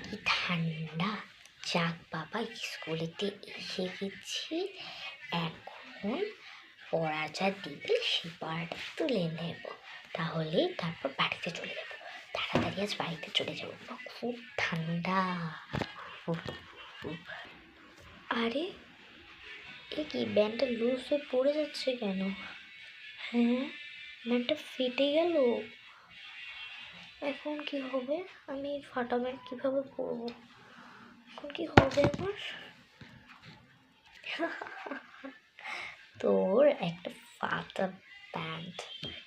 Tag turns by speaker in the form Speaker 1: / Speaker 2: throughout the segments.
Speaker 1: কি ঠান্ডা। যাক বাবা, স্কুলেতে এসে গেছি, এখন পড়া যা দিবে সে পড়াটা তুলে নেব, তাহলে তারপর বাড়িতে চলে যাবো। তাড়াতাড়ি আজ বাড়িতে চলে যাবো, খুব ঠান্ডা। আরে এ কি, ব্যান্ডটা লুজ হয়ে পড়ে যাচ্ছে কেন? হ্যাঁ, ব্যান্ডটা ফেটে গেল। এখন কি হবে? আমি ফাটা ব্যান্ড কীভাবে পরবো? এখন কি হবে আমার? তোর একটা ফাটা প্যান্ট,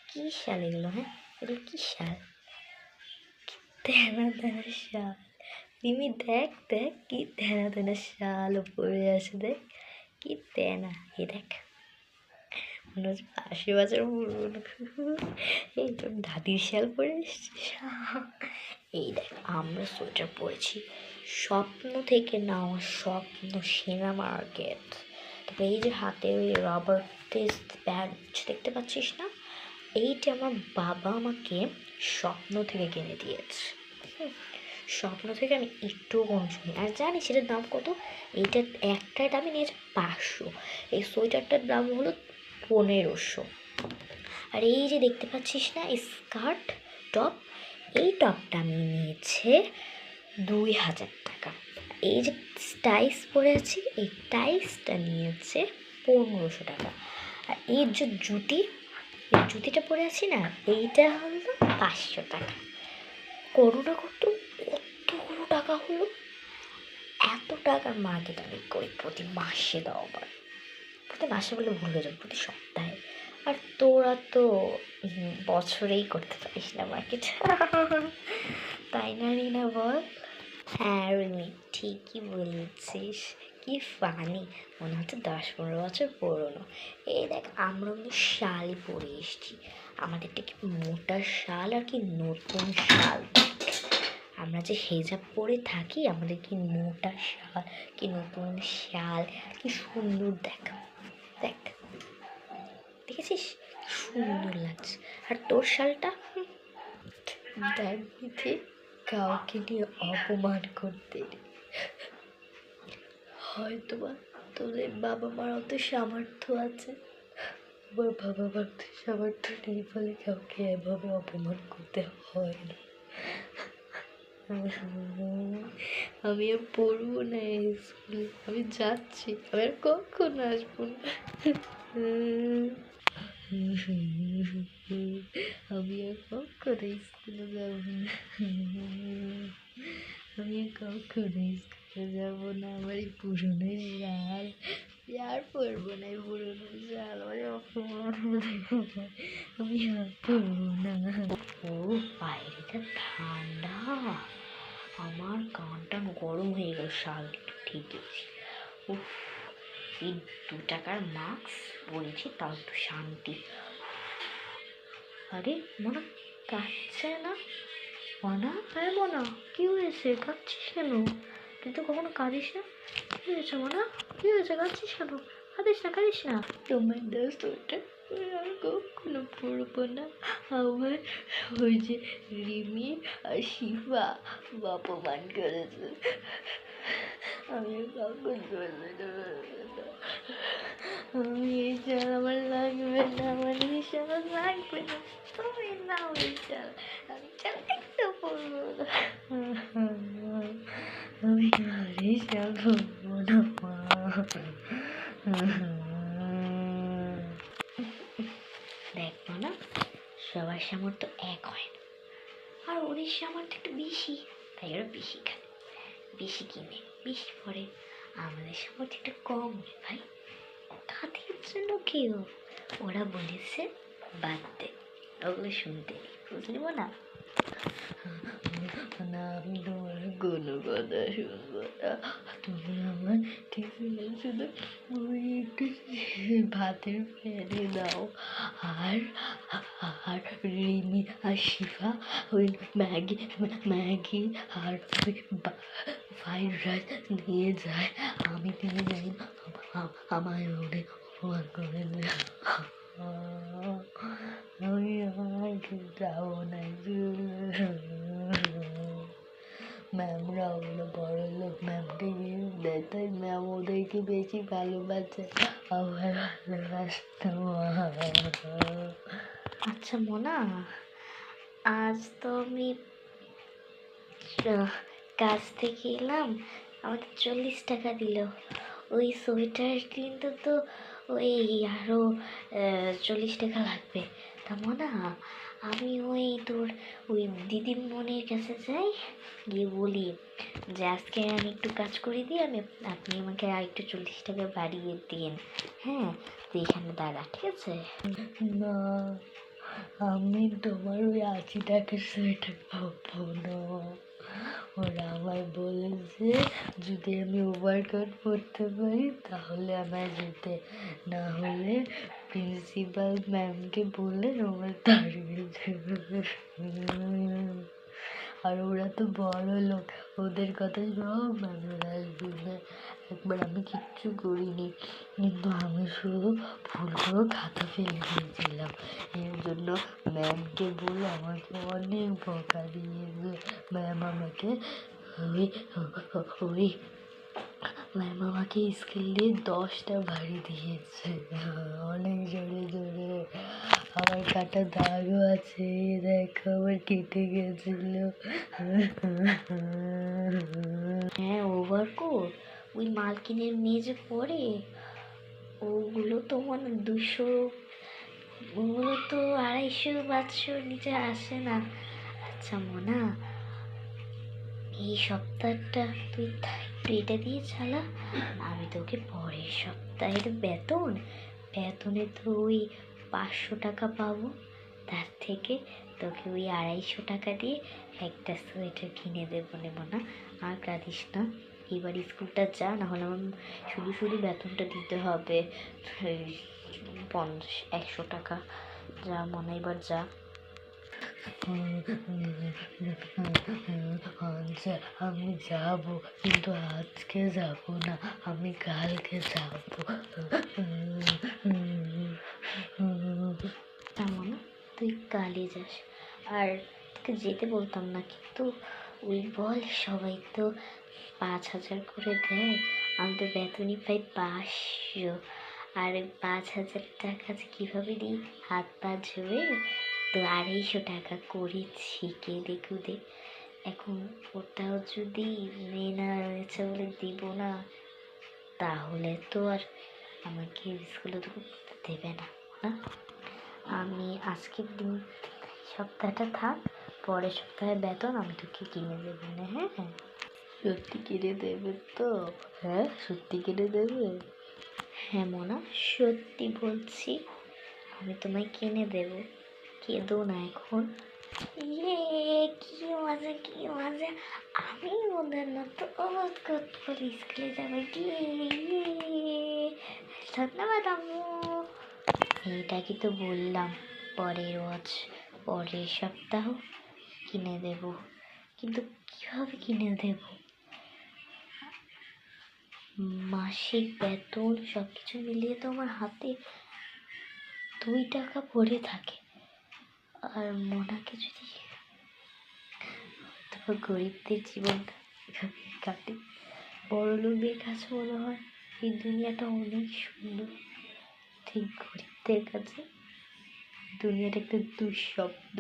Speaker 1: কি শাল এগুলো? হ্যাঁ, এগুলো কি শাল? তেনা তেনা শাল। রিমি দেখ দেখ, কি তেনা তেনা শাল পরে আছে, দেখ কি তেনা। এ দেখ, মনে হচ্ছে 80 বছর পুরনো। এই তোর দাদির শাল পরে এসছিস। এই দেখ, আমরা সোয়েটার পরেছি, স্বপ্ন থেকে নেওয়া, স্বপ্ন সেনা মার্কেট। তবে এই যে হাতে ওই রবার টেস্ট ব্যাগ দেখতে পাচ্ছিস না, এইটা আমার বাবা আমাকে স্বপ্ন থেকে কিনে দিয়েছে। স্বপ্ন থেকে আমি একটুও কম শুনি। আর জানিস এটার দাম কত? এইটার একটার দামই নিয়েছে 500, এই সোয়েটারটার দাম হলো 1500। আর এই যে দেখতে পাচ্ছিস না এই স্কার্ট টপ, এই টপটা আমি নিয়েছে 2000 টাকা। এই যে টাইস পরে আছি, এই টাইসটা নিয়েছে 1500 টাকা। আর এই যে এই জুতিটা পরে আছি না, এইটা হলো 500 টাকা। করোনা কতগুলো টাকা হলো। এত টাকার মার্কেট আমি করি প্রতি মাসে, দাও আবার প্রতি মাসে বলে ভুল হয়ে যাবে, প্রতি সপ্তাহে। আর তোরা তো বছরেই করতে পারিস না মার্কেট। তাই না রিনা, বল? হ্যাঁ রিমি, ঠিকই বলেছিস। কি ফানি, মনে হচ্ছে 10-15 বছর পুরোনো। এই দেখ, আমরা কিন্তু শালই পরে এসেছি, আমাদেরটা কি মোটা শাল আর কি নতুন শাল। আমরা যে হেজাব পরে থাকি, আমাদের কি মোটা শাল, কি নতুন শাল, কি সুন্দর। দেখ দেখ, দেখেছিস কি সুন্দর লাগছে। আর তোর শালটা দেখ দিদি, কাউকে নিয়ে অপমান করতে নেই। হয়তো বা তোদের বাবা মার অত সামর্থ্য আছে, আমার বাবা মার তো সামর্থ্য নেই বলে কাউকে এভাবে অপমান করতে হয় না। আমি আর পড়বো না স্কুলে, আমি যাচ্ছি, আমি আর কখনো আসবো না। আমি আর কখনো স্কুলে যাবো না, আমি আর কখনো স্কুলে যাবো না। আমার এই পুরনো শাল আর পরবো না, এই পুরনো শাল আমার অপমান, আমি আর পরবো না। ও বাইরেটা ঠান্ডা, আমার গানটা গরম হয়ে গেল। শালটা একটু ঠিকই। উফ, এই 2 টাকার মাস্ক পরেছি, তাও একটু শান্তি। আরে মনা, কাঁদছে না? মনা, আরে মনা, কি হয়েছে? কাঁদছিস কেন? তুই তো কখনো কাঁদিস না। কি হয়েছে মনা? কি হয়েছে? কাঁদছিস কেন? কাঁদিস না, কাঁদিস না। তোমার দোস্ত ওটা আর কখনো পড়বো না। আমার ওই যে রিমি আর শিফা অপমান করেছে, আমি কখন চলবে না। আমি এই শাল আমার লাগবে না, আমার এই শাল লাগবে না। তুমি নাও এই শাল, আমি শাল একটু পরবো না। আমি আর এই শাল পরবো না মা। দেখবো না, সবার সামর্থ্য এক হয় না, আর ওদের সামর্থ্য একটু বেশি, তাই ওরা বেশি খায়, বেশি কিনে, বেশি পরে। আমাদের সামর্থ্য একটু কম রে ভাই, তাদের জন্য কেউ, ওরা বলেছে বাদ দে, ওগুলো শুনতে বুঝলি না। না, আমি তোমার কোনো কথা শুনবো না। তুমি আমার টিফিনে শুধু ওই একটু ভাতের ফেলে দাও, আর আর রিমি আর শিফা ওই ম্যাগি আর ওই ফ্রাইড রাইস নিয়ে যায়, আমি নিয়ে যাই না। আমায় ওদের অপমান করে দেয়, আমি আর যাবো না। ম্যামরা ওরা বড় লোক, ম্যামকে গিফট দেয়, তাই ম্যাম ওদেরকে বেশি ভালোবাসে, আমার ভালোবাসতো। আচ্ছা মোনা, আজ তো আমি কাজ থেকে এলাম, আমাকে 40 টাকা দিল। ওই সোয়েটার কিনতে তো ওই আরও 40 টাকা লাগবে। তা মোনা, আমি ওই তোর ওই দিদিমণির কাছে যাই, গিয়ে বলি যে আজকে আমি একটু কাজ করে দিই, আপনি আমাকে আর একটু 40 টাকা বাড়িয়ে দিন। হ্যাঁ, তুই এখানে দাঁড়া, ঠিক আছে? না, আমি তোমার ওই 80 টাকার সোয়েটার পাবো না। ওরা আমায় বলেছে যদি আমি ওভারকোট পরতে পারি তাহলে আমায় যেতে, না হলে প্রিন্সিপাল ম্যামকে বলে আমার তাড়িয়ে দেবে। আর ওরা তো বড় লোক, ওদের কথা সব মানুষ আসবে। একবার আমি কিচ্ছু করিনি, কিন্তু আমি শুধু ভুল করে খাতা ফেলে দিয়েছিলাম। এর জন্য ম্যামকে বলে আমাকে অনেক বকা দিয়েছে। ম্যাম আমাকে ওই ওই ম্যাম আমাকে স্কেল দিয়ে 10টা বাড়ি দিয়েছে, অনেক জোরে জোরে। আমার কাটা দাগও আছে, দেখো আমার কেটে গেছিল। হ্যাঁ, ওভারকোট ওই মালকিনের মেয়ে পরে, ওগুলো তো মানে 200, ওগুলো তো 250-500 নিচে আসে না। আচ্ছা মোনা, এই সপ্তাহটা তুই এটা দিয়ে চালা, আমি তোকে পরের সপ্তাহের বেতনে তো ওই 500 টাকা পাবো, তার থেকে তোকে ওই 250 টাকা দিয়ে একটা সোয়েটার কিনে দেবো নেবো না। আর কাঁদিস না, এবার স্কুলটা যা, নাহলে আমার শুধু শুধু বেতনটা দিতে হবে 100 টাকা। যা মনে, এবার যা। আচ্ছা আমি যাব, কিন্তু আজকে যাব না, আমি কালকে যাব। তেমন তুই কালই যাস। আর তোকে যেতে বলতাম না, কিন্তু ওই বল সবাই তো 5,000 করে দেয়, আমি তো বেতনই পাই 500। আর 5,000 টাকা যে কীভাবে দিই, হাত পা ঝরে তো 250 টাকা করেছি কেঁদে কুদে। এখন ওটাও যদি মেয়ে না রয়েছে বলে দিব না, তাহলে তো আর আমাকে স্কুলে তো দেবে না। আমি আজকের দিন সপ্তাহটা থাক, পরের সপ্তাহে বেতন আমি তোকে কিনে দেবো না। হ্যাঁ, সত্যি কিনে দেবে তো? হ্যাঁ, সত্যি কিনে দেবে? হ্যাঁ মোনা, সত্যি বলছি, আমি তোমায় কিনে দেবো, কেঁদো না এখন। ইয়ে, কি মজা কি মজা, আমি ওদের মতো করে স্কুলে যাবো। ধন্যবাদ আম্মু। এটা কি তো বললাম পরের সপ্তাহ কিনে দেব, কিন্তু কিভাবে কিনে দেব? মাসিক বেতন সব কিছু মিলিয়ে তো আমার হাতে 2 টাকা পড়ে থাকে। আর মোনাকে যদি, তারপর গরিবদের জীবনটা এভাবে কাটে, বড় লোকদের কাছে মনে হয় এই দুনিয়াটা অনেক সুন্দর, ঠিক গরিবদের কাছে দুনিয়াটা একটা দুঃস্বপ্ন।